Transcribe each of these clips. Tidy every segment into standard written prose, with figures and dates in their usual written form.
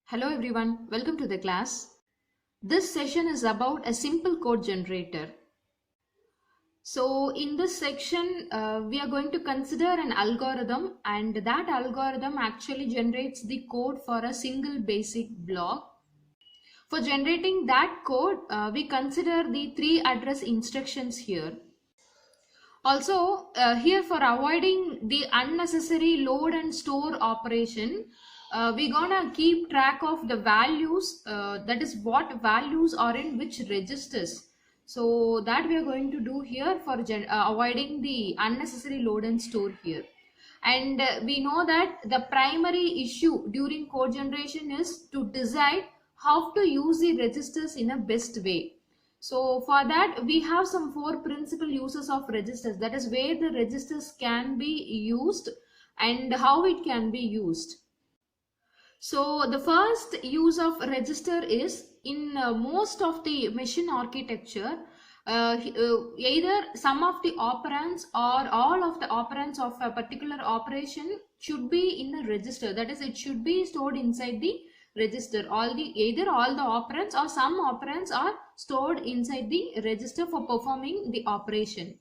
Hello everyone, welcome to the class. This session is about a simple code generator. So in this section, we are going to consider an algorithm, and that algorithm actually generates the code for a single basic block. For generating that code, we consider the three address instructions here. Also, here for avoiding the unnecessary load and store operation, we're gonna keep track of the values, that is what values are in which registers. So that we are going to do here for avoiding the unnecessary load and store here. And we know that the primary issue during code generation is to decide how to use the registers in a best way. So for that, we have some four principal uses of registers. That is where the registers can be used and how it can be used. So the first use of register is in most of the machine architecture, either some of the operands or all of the operands of a particular operation should be in a register. That is, it should be stored inside the register. Either all the operands or some operands are stored inside the register for performing the operation.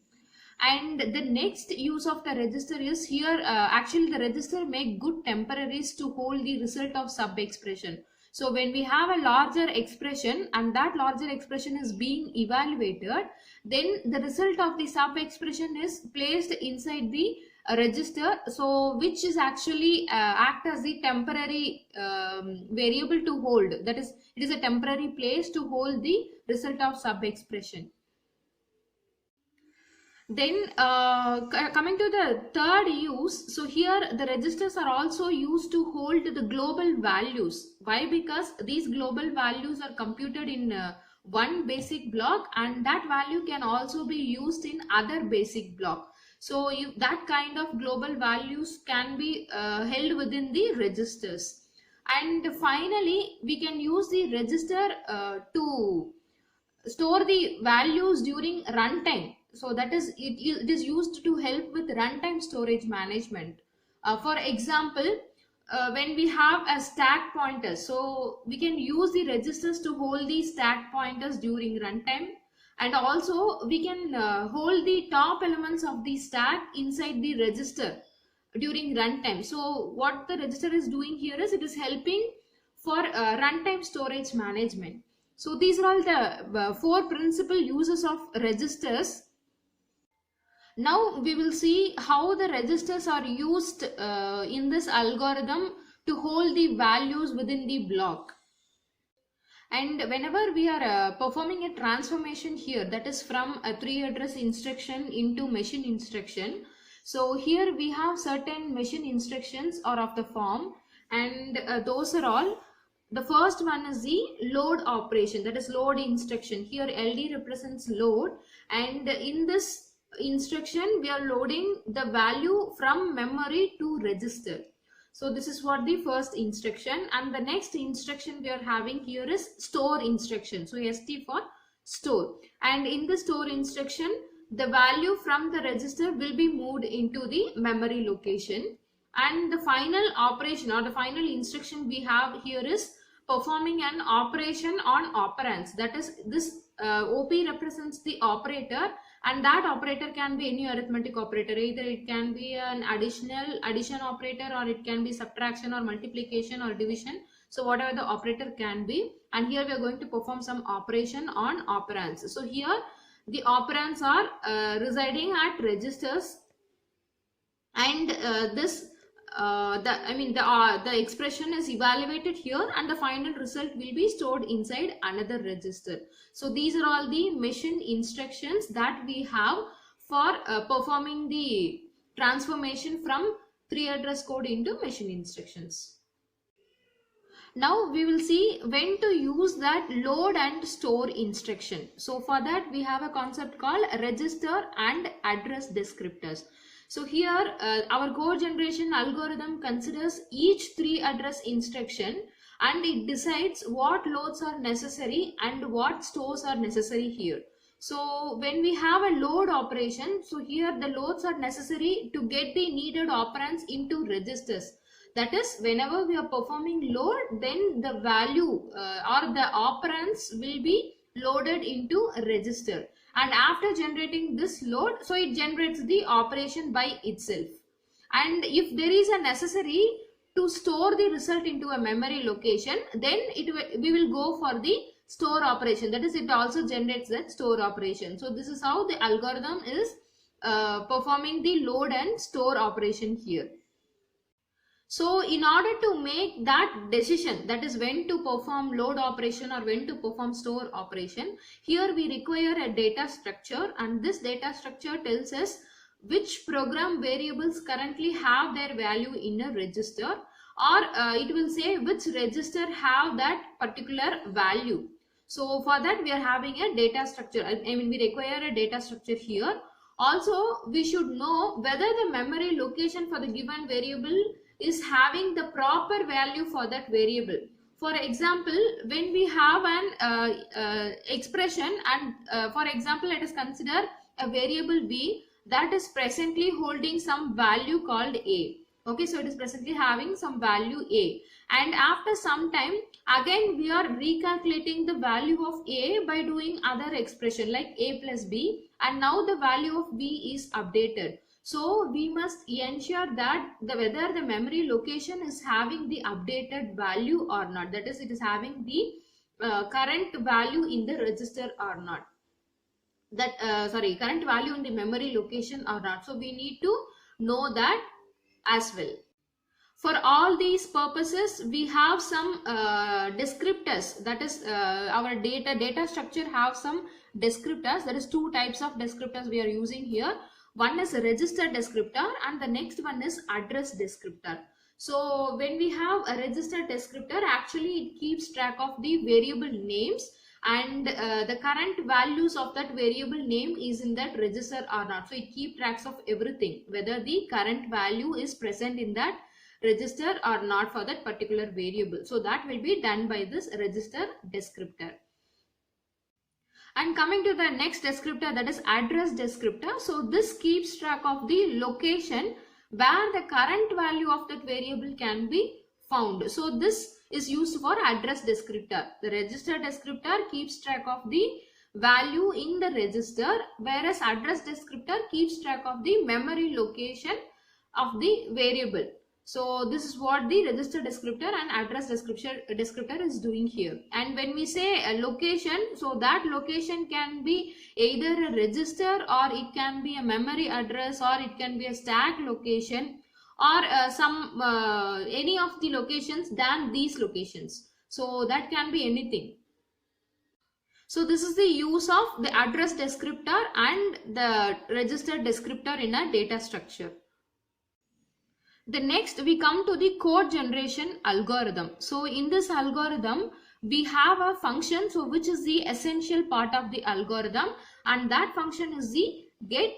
And the next use of the register is here, actually the register make good temporaries to hold the result of sub expression. So when we have a larger expression and that larger expression is being evaluated, then the result of the sub expression is placed inside the register, so which is actually act as the temporary variable to hold. That is, it is a temporary place to hold the result of sub expression. Then coming to the third use, so here the registers are also used to hold the global values. Why? Because these global values are computed in one basic block, and that value can also be used in other basic block. So that kind of global values can be held within the registers. And finally, we can use the register to store the values during runtime. So that is, it is used to help with runtime storage management. For example, when we have a stack pointer, so we can use the registers to hold the stack pointers during runtime, and also we can hold the top elements of the stack inside the register during runtime. So what the register is doing here is it is helping for runtime storage management. So these are all the four principal uses of registers. Now we will see how the registers are used in this algorithm to hold the values within the block. And whenever we are performing a transformation here, that is from a three address instruction into machine instruction. So here we have certain machine instructions or of the form, and those are all. The first one is the load operation, that is load instruction. Here LD represents load, and in this instruction we are loading the value from memory to register. So this is what the first instruction, and the next instruction we are having here is store instruction. So ST for store, and in the store instruction the value from the register will be moved into the memory location. And the final operation or the final instruction we have here is performing an operation on operands. That is, this OP represents the operator, and that operator can be any arithmetic operator. Either it can be an addition operator, or it can be subtraction or multiplication or division. So whatever the operator can be, and here we are going to perform some operation on operands. So here the operands are residing at registers, and the expression is evaluated here, and the final result will be stored inside another register. So these are all the machine instructions that we have for performing the transformation from three address code into machine instructions. Now we will see when to use that load and store instruction. So for that we have a concept called register and address descriptors. So here our code generation algorithm considers each three address instruction, and it decides what loads are necessary and what stores are necessary here. So when we have a load operation, so here the loads are necessary to get the needed operands into registers. That is, whenever we are performing load, then the value or the operands will be loaded into a register, and after generating this load, so it generates the operation by itself. And if there is a necessary to store the result into a memory location, then we will go for the store operation. That is, it also generates that store operation. So this is how the algorithm is performing the load and store operation here. So in order to make that decision, that is when to perform load operation or when to perform store operation, here we require a data structure, and this data structure tells us which program variables currently have their value in a register, or it will say which register have that particular value. So for that we are having a data structure. I mean, we require a data structure here. Also, we should know whether the memory location for the given variable is having the proper value for that variable. For example, when we have an expression, and for example, let us consider a variable b that is presently holding some value called a. Okay, so it is presently having some value a, and after some time again we are recalculating the value of a by doing other expression like a plus b, and now the value of b is updated. So we must ensure that whether the memory location is having the updated value or not, that is, it is having the current value in the register or not, that current value in the memory location or not. So we need to know that as well. For all these purposes, we have some descriptors, that is our data structure have some descriptors. There is two types of descriptors we are using here. One is a register descriptor and the next one is address descriptor. So when we have a register descriptor, actually it keeps track of the variable names and the current values of that variable name is in that register or not. So it keeps tracks of everything, whether the current value is present in that register or not for that particular variable. So that will be done by this register descriptor. And coming to the next descriptor, that is address descriptor. So this keeps track of the location where the current value of that variable can be found. So this is used for address descriptor. The register descriptor keeps track of the value in the register, whereas address descriptor keeps track of the memory location of the variable. So this is what the register descriptor and address descriptor is doing here. And when we say a location, so that location can be either a register or it can be a memory address or it can be a stack location or any of the locations than these locations. So that can be anything. So this is the use of the address descriptor and the register descriptor in a data structure. The next we come to the code generation algorithm. So in this algorithm we have a function, so which is the essential part of the algorithm, and that function is the get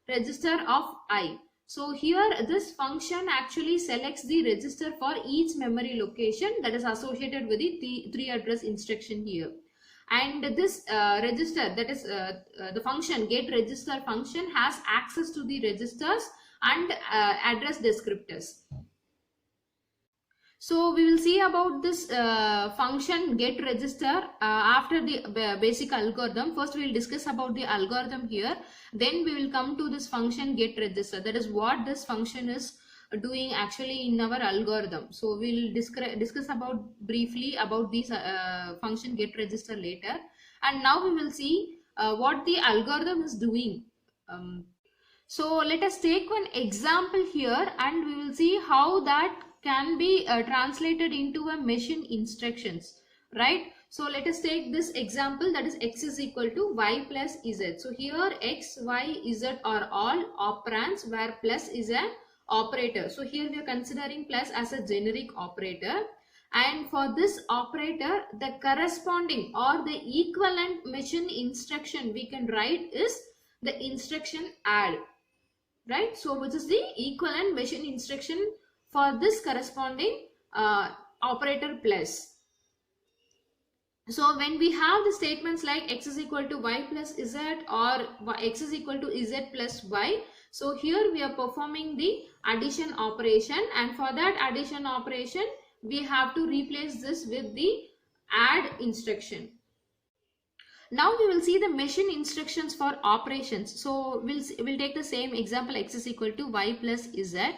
register of I. So here this function actually selects the register for each memory location that is associated with the three address instruction here. And this register, that is the function get register function, has access to the registers and address descriptors. So we will see about this function get register after the basic algorithm. First we will discuss about the algorithm here, then we will come to this function get register. That is what this function is doing actually in our algorithm. So we will discuss about briefly about this function get register later. And now we will see what the algorithm is doing. So let us take one example here and we will see how that can be translated into a machine instructions, right? So let us take this example, that is x is equal to y plus z. So here x, y, z are all operands where plus is an operator. So here we are considering plus as a generic operator. And for this operator, the corresponding or the equivalent machine instruction we can write is the instruction add. Right, so which is the equivalent machine instruction for this corresponding operator plus. So when we have the statements like x is equal to y plus z or x is equal to z plus y, So here we are performing the addition operation, and for that addition operation we have to replace this with the add instruction. Now we will see the machine instructions for operations. So we'll take the same example, x is equal to y plus z.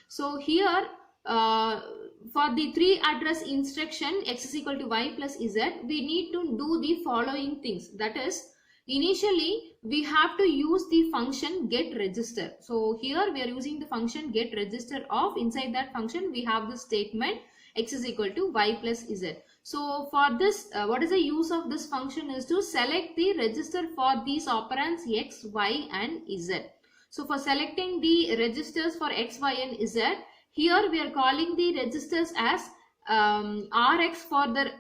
So here for the 3 address instruction x is equal to y plus z, we need to do the following things. That is, initially we have to use the function get register. So here we are using the function get register of, inside that function we have the statement x is equal to y plus z. So for this, what is the use of this function is to select the register for these operands x, y and z. So for selecting the registers for x, y and z, here we are calling the registers as rx for the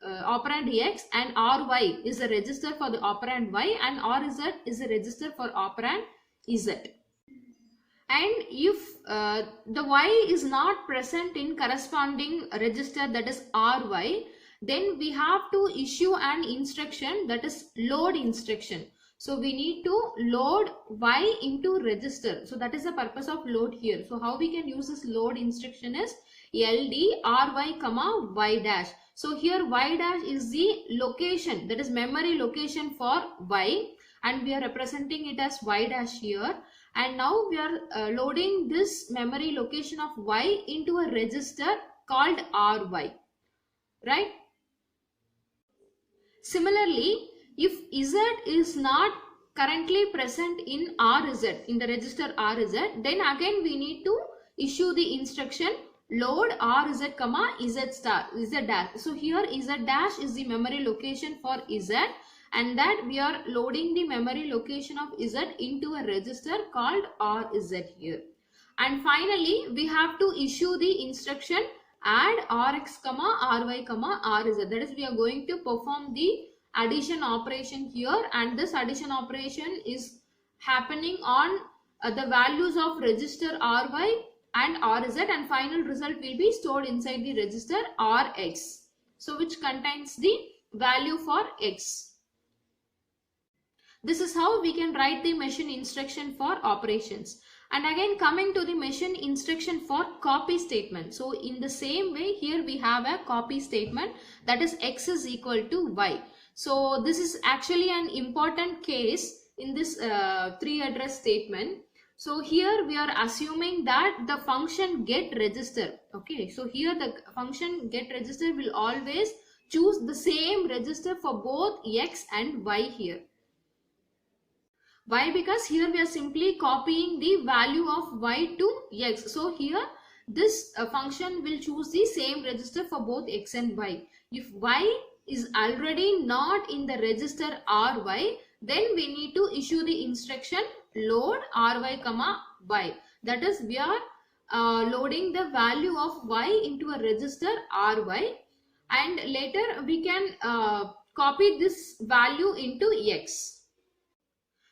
operand x, and ry is a register for the operand y, and rz is a register for operand z. And if the y is not present in corresponding register, that is ry, then we have to issue an instruction, that is load instruction. So we need to load y into register. So that is the purpose of load here. So how we can use this load instruction is ld ry comma y dash. So here y dash is the location, that is memory location for y, and we are representing it as y dash here. And now we are loading this memory location of y into a register called ry, right? Similarly, if z is not currently present in rz, in the register rz, then again we need to issue the instruction load rz comma z star, z dash. So here z dash is the memory location for z, and that we are loading the memory location of z into a register called rz here. And finally we have to issue the instruction add rx comma ry comma rz. That is, we are going to perform the addition operation here, and this addition operation is happening on the values of register ry and rz, and final result will be stored inside the register rx, so which contains the value for x. This is how we can write the machine instruction for operations. And again, coming to the machine instruction for copy statement. So in the same way, here we have a copy statement, that is x is equal to y. So this is actually an important case in this 3 address statement. So here we are assuming that the function get register. Okay, so here the function get register will always choose the same register for both x and y here. Why? Because here we are simply copying the value of y to x. So here this function will choose the same register for both x and y. If y is already not in the register ry, then we need to issue the instruction load ry comma y. That is, we are loading the value of y into a register ry, and later we can copy this value into x.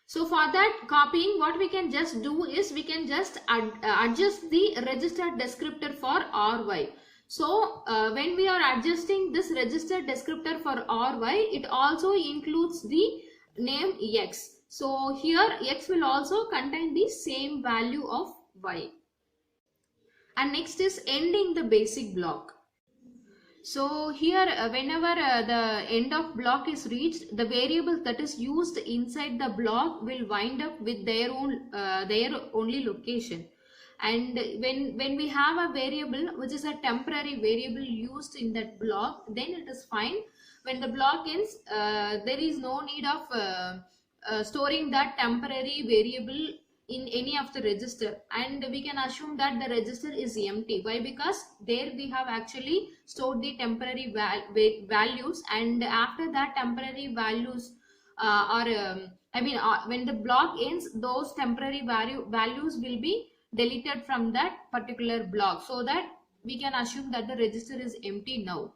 So for that copying, what we can just do is we can just adjust the register descriptor for ry. So when we are adjusting this register descriptor for ry, it also includes the name x. So here x will also contain the same value of y. And next is ending the basic block. So here whenever the end of block is reached, the variables that is used inside the block will wind up with their only location. And when we have a variable which is a temporary variable used in that block, then it is fine. When the block ends, there is no need of storing that temporary variable in any of the register, and we can assume that the register is empty. Why? Because there we have actually stored the temporary values, and after that temporary values when the block ends, those temporary values will be deleted from that particular block, so that we can assume that the register is empty now.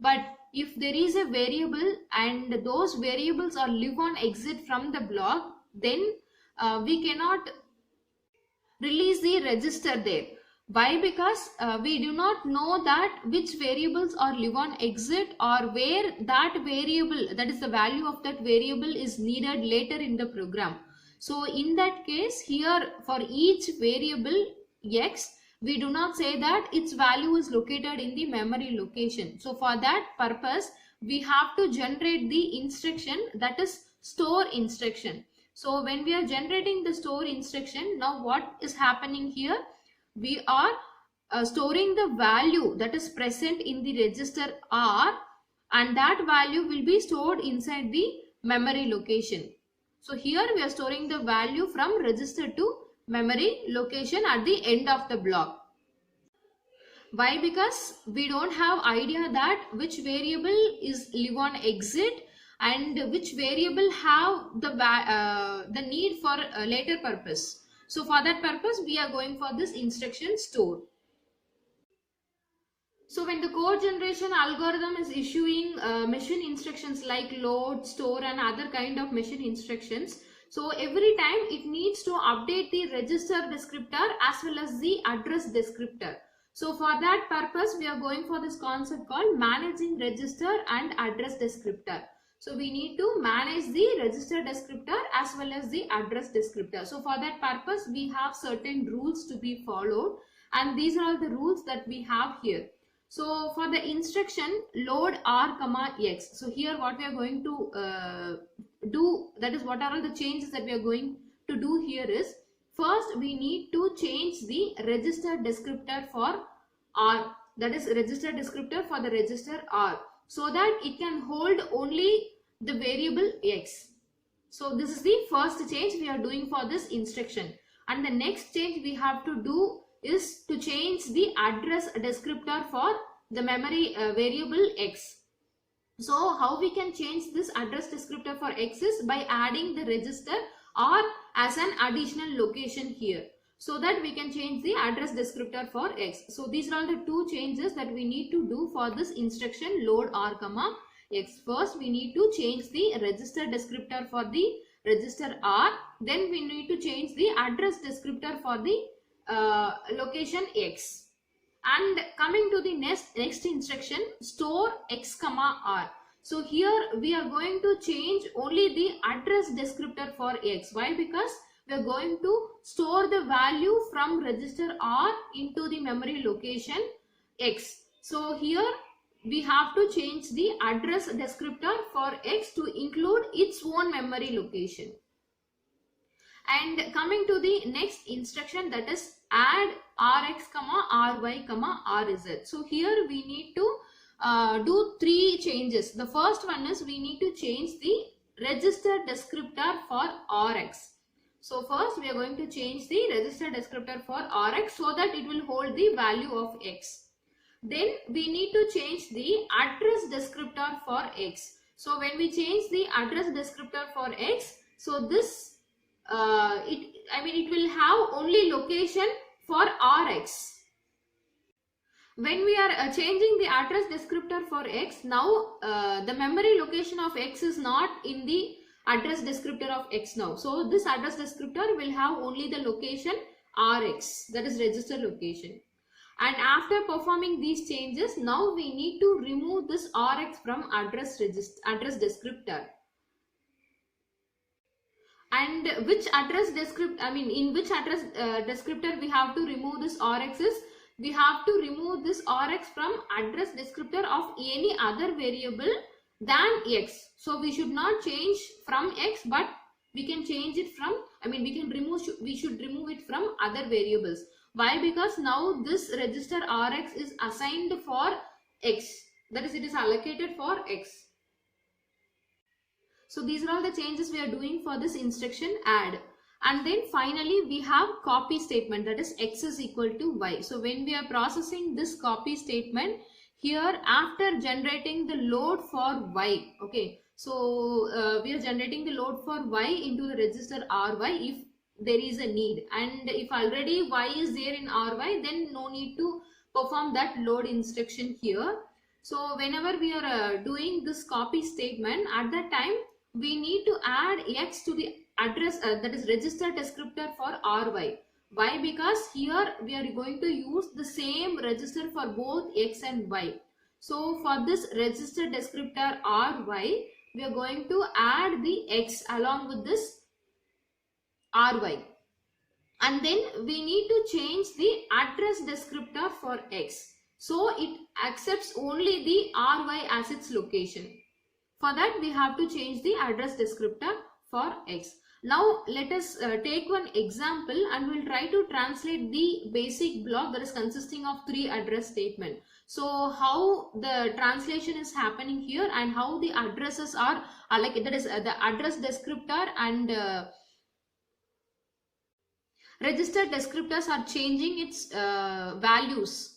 But if there is a variable and those variables are live on exit from the block, then we cannot release the register there. Why? Because we do not know that which variables are live on exit, or where that variable, that is the value of that variable, is needed later in the program. So in that case, here for each variable x, we do not say that its value is located in the memory location. So for that purpose, we have to generate the instruction, that is store instruction. So when we are generating the store instruction, now what is happening here? We are storing the value that is present in the register R, and that value will be stored inside the memory location. So here we are storing the value from register to memory location at the end of the block. Why? Because we don't have idea that which variable is live on exit and which variable have the need for a later purpose. So for that purpose, we are going for this instruction store. So when the code generation algorithm is issuing machine instructions like load, store and other kind of machine instructions, so every time it needs to update the register descriptor as well as the address descriptor. So for that purpose, we are going for this concept called managing register and address descriptor. So we need to manage the register descriptor as well as the address descriptor. So for that purpose, we have certain rules to be followed, and these are all the rules that we have here. So for the instruction load R comma X, so here what we are going to do, that is what are all the changes that we are going to do here is, first we need to change the register descriptor for R, that is register descriptor for the register R, so that it can hold only the variable X. So this is the first change we are doing for this instruction. And the next change we have to do is to change the address descriptor for the memory variable X. So how we can change this address descriptor for X is by adding the register R as an additional location here, so that we can change the address descriptor for X. So these are all the two changes that we need to do for this instruction load R comma X. First we need to change the register descriptor for the register R, then we need to change the address descriptor for the location X. And coming to the next instruction store X comma R. So here we are going to change only the address descriptor for X. Why? Because we are going to store the value from register R into the memory location X. So here we have to change the address descriptor for X to include its own memory location. And coming to the next instruction, that is add Rx comma Ry comma Rz. So here we need to do three changes. The first one is we need to change the register descriptor for Rx. So first we are going to change the register descriptor for Rx so that it will hold the value of X. Then we need to change the address descriptor for X. So when we change the address descriptor for X, so this it will have only location for Rx. When we are changing the address descriptor for X, now the memory location of X is not in the address descriptor of X now. So this address descriptor will have only the location Rx, that is register location. And after performing these changes, now we need to remove this Rx from address descriptor. And which address descriptor, in which address descriptor we have to remove this Rx is, we have to remove this Rx from address descriptor of any other variable than X. So we should not change from X, but we can change it from, we should remove it from other variables. Why? Because now this register Rx is assigned for X, that is, it is allocated for X. So these are all the changes we are doing for this instruction add. And then finally we have copy statement, that is X is equal to Y. So when we are processing this copy statement here, after generating the load for Y, okay, so we are generating the load for Y into the register RY if there is a need, and if already Y is there in RY, then no need to perform that load instruction here. So whenever we are doing this copy statement, at that time we need to add X to the address, that is register descriptor for RY. Why? Because here we are going to use the same register for both X and Y. So for this register descriptor RY, we are going to add the X along with this ry, and then we need to change the address descriptor for x, so it accepts only the ry as its location. For that we have to change the address descriptor for x. Now let us take one example and we'll try to translate the basic block that is consisting of 3 address statement. So how the translation is happening here and how the addresses are like, that is the address descriptor and register descriptors are changing its values.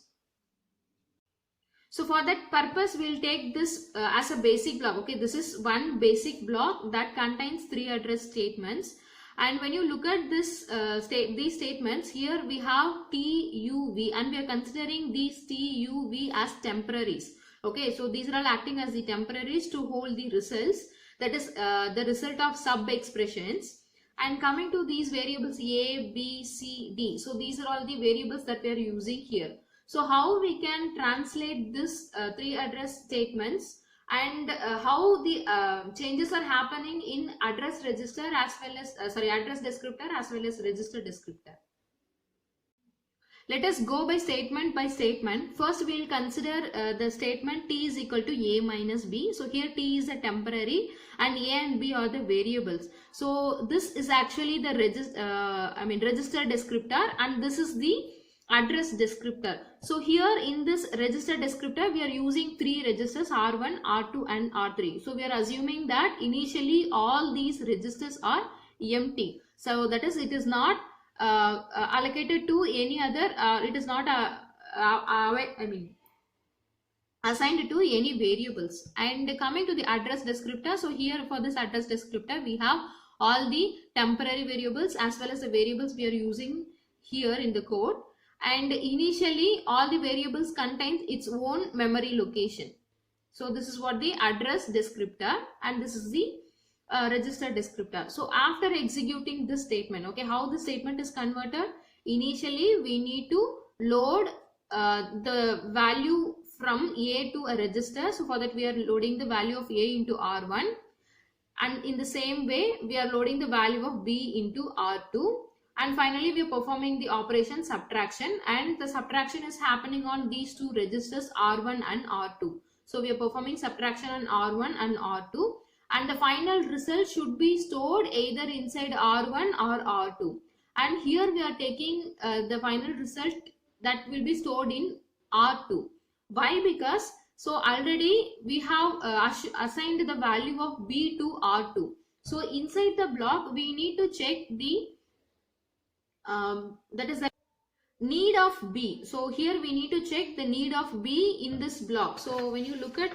So for that purpose, we'll take this as a basic block. Okay, this is one basic block that contains 3 address statements. And when you look at this these statements, here we have TUV, and we are considering these TUV as temporaries. Okay, so these are all acting as the temporaries to hold the results, that is the result of sub expressions. And coming to these variables A, B, C, D. So these are all the variables that we are using here. So how we can translate this 3 address statements, and how the changes are happening in address register as well as address descriptor as well as register descriptor. Let us go by statement by statement. First we will consider the statement T is equal to A minus B. So here T is a temporary and A and B are the variables. So this is actually the register descriptor, and this is the address descriptor. So here in this register descriptor we are using 3 registers, R1, R2 and R3. So we are assuming that initially all these registers are empty. So that is, it is not allocated to any other, it is not assigned to any variables. And coming to the address descriptor, so here for this address descriptor we have all the temporary variables as well as the variables we are using here in the code. And initially all the variables contains its own memory location. So this is what the address descriptor, and this is the register descriptor. So after executing this statement, okay, how the statement is converted, initially we need to load the value from A to a register. So for that we are loading the value of A into R1, and in the same way we are loading the value of B into R2. And finally we are performing the operation subtraction, and the subtraction is happening on these 2 registers R1 and R2. So we are performing subtraction on R1 and R2, and the final result should be stored either inside R1 or R2. And here we are taking the final result that will be stored in R2. Why? Because so already we have assigned the value of B to R2. So inside the block we need to check the that is the need of B. So here we need to check the need of B in this block. So when you look at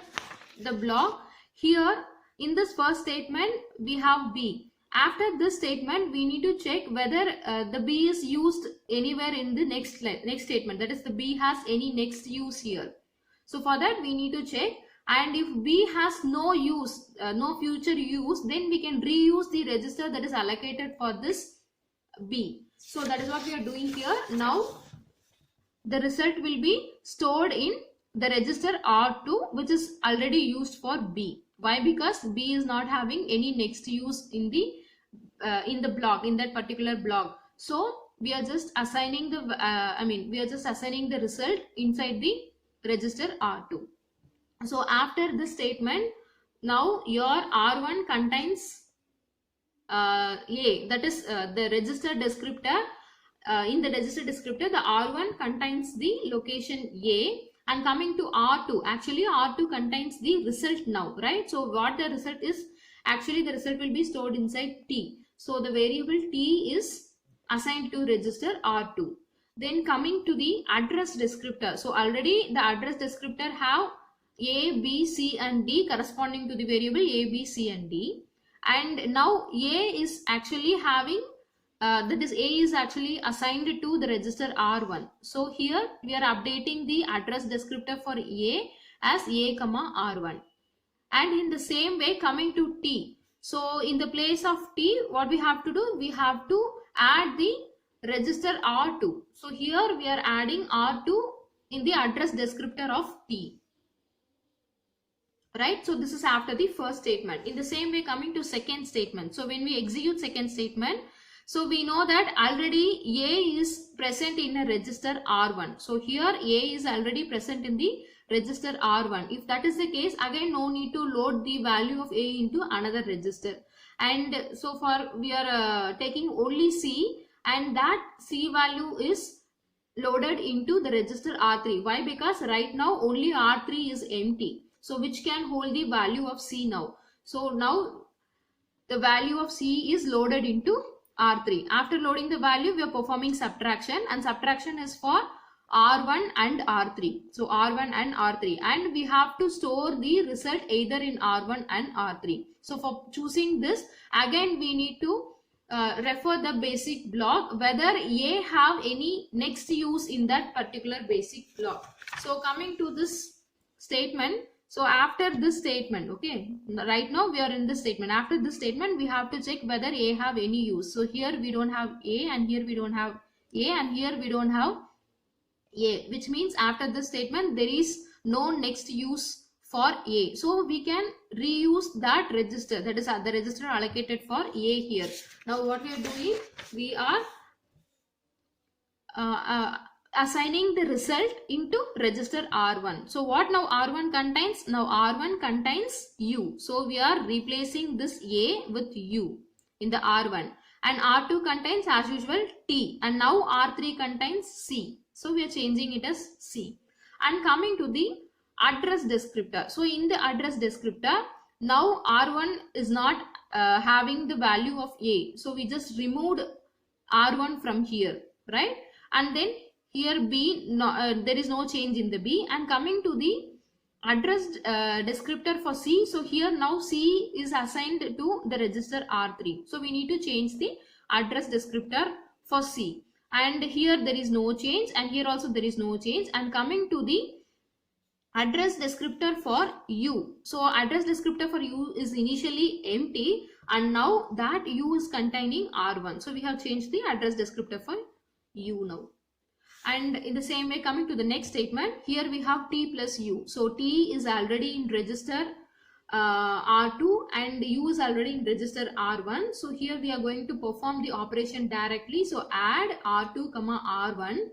the block here, in this first statement we have B. After this statement we need to check whether the B is used anywhere in the next statement, that is the B has any next use here. So for that we need to check, and if B has no use, no future use, then we can reuse the register that is allocated for this B. So that is what we are doing here. Now the result will be stored in the register R2, which is already used for B. Why? Because B is not having any next use in the block, in that particular block. So we are just assigning the we are just assigning the result inside the register R2. So after this statement, now your R1 contains A, that is the register descriptor. In the register descriptor, the R1 contains the location A, and coming to R2, actually R2 contains the result now, right? So what the result is, actually the result will be stored inside T. So the variable T is assigned to register R2. Then coming to the address descriptor, so already the address descriptor have A, B, C and D corresponding to the variable A, B, C and D. And now A is actually having that is A is actually assigned to the register R1. So here we are updating the address descriptor for A as A comma R1. And in the same way, coming to T, so in the place of T, what we have to do, we have to add the register R2. So here we are adding R2 in the address descriptor of T. Right, so this is after the first statement. In the same way, coming to second statement, so when we execute second statement, So we know that already A is present in a register R1. So here A is already present in the register R1. If that is the case, again no need to load the value of A into another register. And so far we are taking only C, and that C value is loaded into the register R3. Why? Because right now only R3 is empty. So which can hold the value of C now. So now the value of C is loaded into R3. After loading the value, we are performing subtraction, and subtraction is for R1 and R3. So R1 and R3, and we have to store the result either in R1 and R3. So for choosing this, again we need to refer the basic block whether A have any next use in that particular basic block. So coming to this statement, so after this statement, okay, right now we are in this statement. After this statement, we have to check whether A have any use. So here we don't have A, and here we don't have A, and here we don't have A, which means after this statement there is no next use for A. So we can reuse that register, that is the register allocated for A here. Now what we are doing, we are assigning the result into register R1. So what now R1 contains? Now R1 contains U. So we are replacing this A with U in the R1. And R2 contains as usual T. And now R3 contains C. So we are changing it as C. And coming to the address descriptor. So in the address descriptor, now R1 is not having the value of A. So we just removed R1 from here, right? And then here B, no, there is no change in the B. And coming to the address descriptor for C, so here now C is assigned to the register R3. So we need to change the address descriptor for C. And here there is no change, and here also there is no change. And coming to the address descriptor for U, so address descriptor for U is initially empty, and now that U is containing R1. So we have changed the address descriptor for U now. And in the same way, coming to the next statement, here we have T plus U. So T is already in register R2 and U is already in register R1. So here we are going to perform the operation directly. So add R2 comma R1.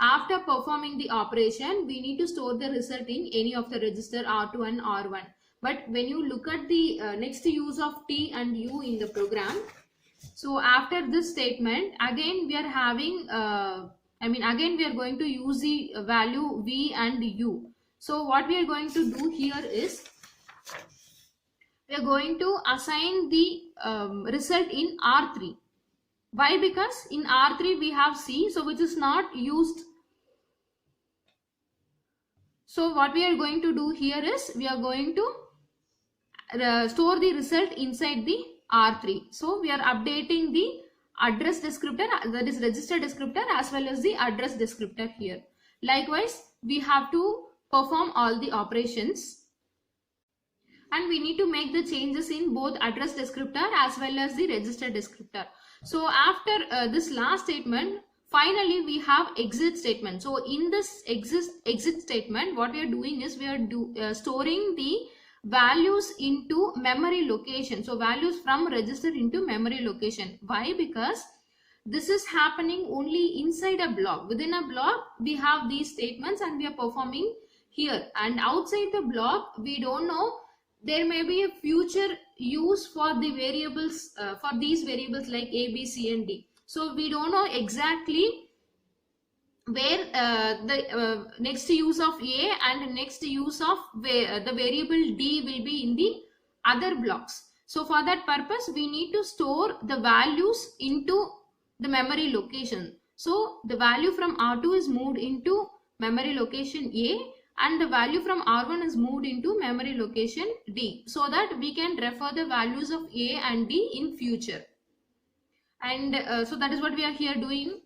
After performing the operation, we need to store the result in any of the register R2 and R1. But when you look at the next use of T and U in the program, so after this statement, again we are having again we are going to use the value V and U. So what we are going to do here is we are going to assign the result in R3. Why? Because in R3 we have C, so which is not used. So what we are going to do here is we are going to store the result inside the R3. So we are updating the address descriptor, that is register descriptor, as well as the address descriptor here. Likewise, we have to perform all the operations, and we need to make the changes in both address descriptor as well as the register descriptor. So after this last statement, finally we have exit statement. So in this exit statement, what we are doing is we are storing the values into memory location. So values from register into memory location. Why? Because this is happening only inside a block. Within a block we have these statements and we are performing here, and outside the block we don't know, there may be a future use for the variables, for these variables like A, B, C and D. So we don't know exactly where the next use of A and next use of the variable D will be in the other blocks. So for that purpose, we need to store the values into the memory location. So the value from R2 is moved into memory location A, and the value from R1 is moved into memory location D, so that we can refer the values of A and D in future. And so that is what we are here doing.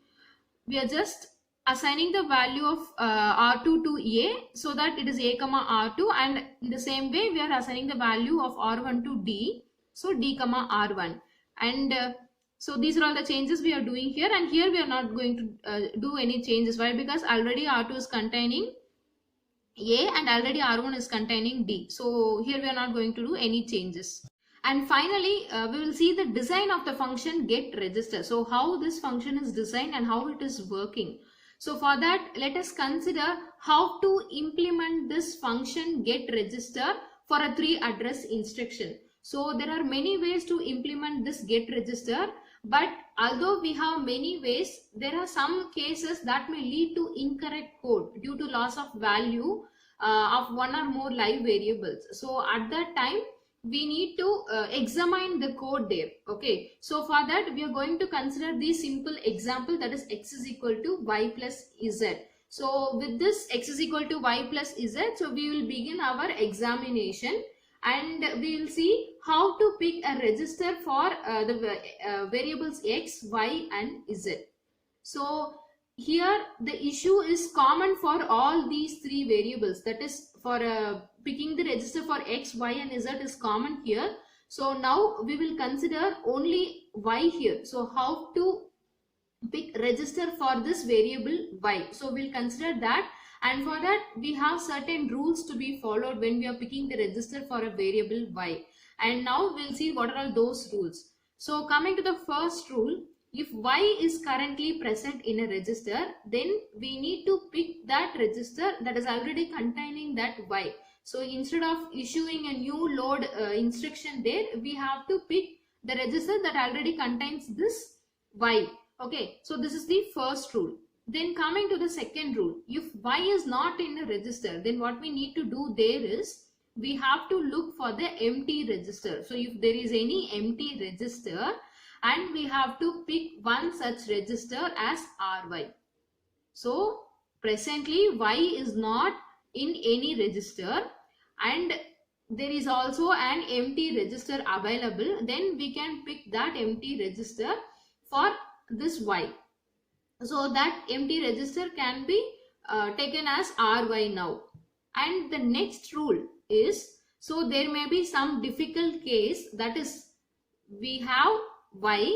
We are just assigning the value of R2 to A, so that it is A comma R2, and in the same way we are assigning the value of R1 to D, so D comma R1. And so these are all the changes we are doing here, and here we are not going to do any changes. Why? Because already R2 is containing A and already R1 is containing D. So here we are not going to do any changes. And finally, we will see the design of the function get register. So how this function is designed and how it is working. So for that, let us consider how to implement this function get register for a 3 address instruction. So there are many ways to implement this get register, but although we have many ways, there are some cases that may lead to incorrect code due to loss of value of one or more live variables. So at that time, we need to examine the code there. Okay, so for that we are going to consider the simple example, that is x is equal to y plus z. So with this x is equal to y plus z, so we will begin our examination and we will see how to pick a register for the variables x, y and z. So here the issue is common for all these 3 variables, that is for picking the register for x, y and z is common here. So now we will consider only y here. So how to pick register for this variable y. So we'll consider that, and for that we have certain rules to be followed when we are picking the register for a variable y. And now we'll see what are all those rules. So coming to the first rule, if y is currently present in a register, then we need to pick that register that is already containing that y. So instead of issuing a new load instruction there, we have to pick the register that already contains this y. Okay, so this is the first rule. Then coming to the second rule, if y is not in a register, then what we need to do there is we have to look for the empty register. So if there is any empty register, and we have to pick one such register as ry. So presently y is not in any register and there is also an empty register available, then we can pick that empty register for this y. So that empty register can be taken as ry now. And the next rule is, so there may be some difficult case, that is we have y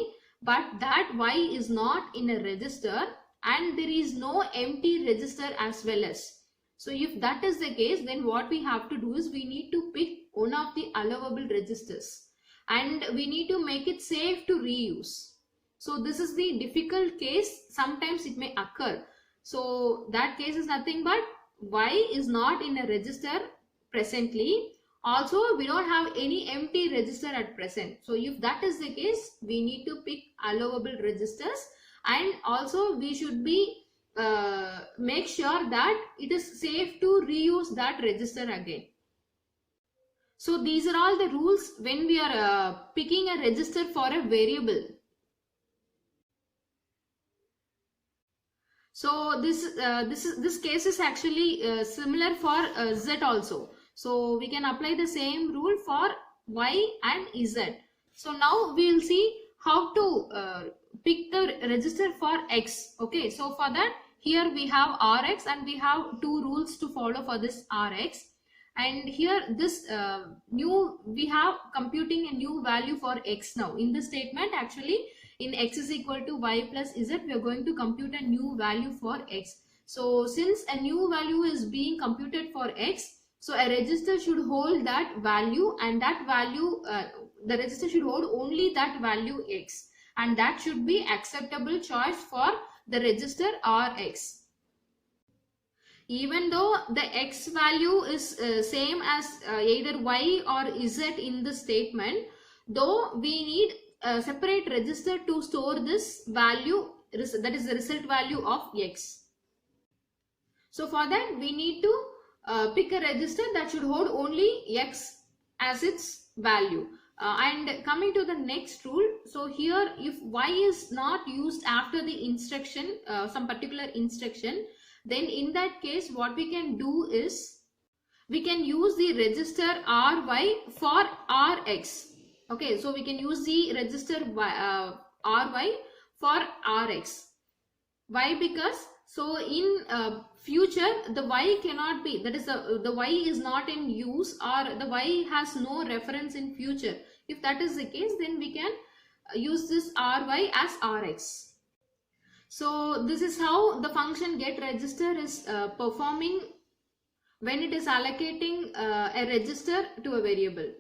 but that y is not in a register and there is no empty register as well as. So if that is the case, then what we have to do is we need to pick one of the allowable registers and we need to make it safe to reuse. So this is the difficult case, sometimes it may occur. So that case is nothing but y is not in a register presently. Also, we don't have any empty register at present. So if that is the case, we need to pick allowable registers and also we should be make sure that it is safe to reuse that register again. So these are all the rules when we are picking a register for a variable. So this case is actually similar for z also. So we can apply the same rule for y and z. So now we will see how to pick the register for x. Okay, so for that here we have rx and we have 2 rules to follow for this rx. And here this we have computing a new value for x now. In this statement actually in x is equal to y plus z, we are going to compute a new value for x. So since a new value is being computed for x, so a register should hold that value and that value, the register should hold only that value x, and that should be acceptable choice for the register rx. Even though the x value is same as either y or z in the statement, though we need a separate register to store this value, that is the result value of x. So for that we need to pick a register that should hold only x as its value. And coming to the next rule, so here if y is not used after the instruction, some particular instruction, then in that case what we can do is we can use the register ry for rx. Okay, so we can use the register ry for rx. Why? Because so in future the y cannot be, that is the y is not in use or the y has no reference in future. If that is the case, then we can use this ry as rx. So this is how the function get register is performing when it is allocating a register to a variable.